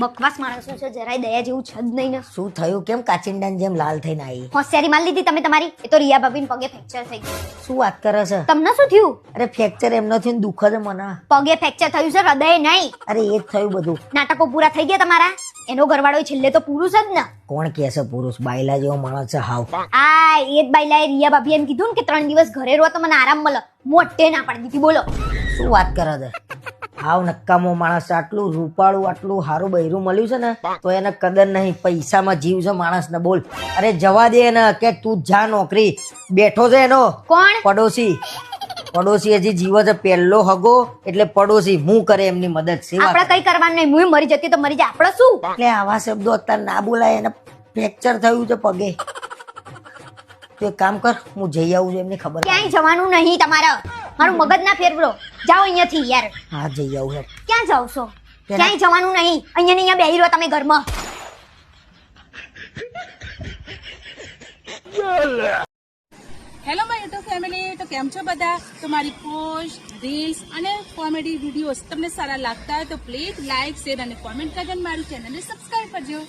બકવાસ માણસો છે, જરાય દયા જેવું છે જ નહીં ને. શું થયું? કેમ કાચિંડાની જેમ લાલ થઈને આવી? હોશિયારી મારી લીધી તમે તમારી. એ તો રિયા ભાભીને પગે ફ્રેક્ચર થઈ ગયું. શું વાત કરે છે? તમને શું થયું? અરે ફ્રેક્ચર એમનો થયું દુઃખ જ મને. પગે ફ્રેક્ચર થયું છે, હૃદય નહીં. અરે એ જ થયું બધું. નાટકો પૂરા થઈ ગયા તમારા. એનો ઘરવાળો છેલ્લે તો પુરુષ જ ને. કોણ કે છે પુરુષ? બાયલા જેવો માણસ છે હાવ. આ એ જ બાઈલાએ રિયા ભાભી એમ કીધું ને કે 3 દિવસ ઘરે રહો તો મને આરામ મળે. મોટે ના પાડી દીધી. બોલો શું વાત કરે છે? હાવ નક્કામો માણસ છે. આટલું રૂપાળું આટલું સારું બૈરું મળ્યું છે ને તો એને કદર નહીં. પૈસામાં જીવ છે માણસને. બોલ. અરે જવા દે ને કે તું જા નોકરી. બેઠો છે એનો કોણ? પડોશી. પડોશી હજી જીવો છે. પહેલો હગો એટલે પડોશી. હું કરે એમની મદદ. આપણે કઈ કરવાનું નહીં. હું મરી જતી તો મરી જાય. આપણે શું? એટલે આવા શબ્દો અત્યારે ના બોલાય. એને ફ્રેક્ચર થયું છે પગે. તું એક કામ કર, હું જઈ આવું છું. એમની ખબર. ક્યાંય જવાનું નહીં તમારે. મારું મગજ ના ફેરવો. જાઓ અહીંયાથી યાર. હા જઈ આવું છે. ક્યાં જાવ છો? ક્યાંય જવાનું નહીં. અહીંયા ને અહીંયા બેહી રહો તમે ઘરમાં. હેલો માય યુટ્યુબ ફેમિલી, તો કેમ છો બધા? તો મારી પોસ્ટ, રીલ્સ અને કોમેડી વિડીયોઝ તમને સારા લાગતા હોય તો પ્લીઝ લાઇક, શેર અને કોમેન્ટ કરજો અને મારી ચેનલને સબસ્ક્રાઇબ કરજો.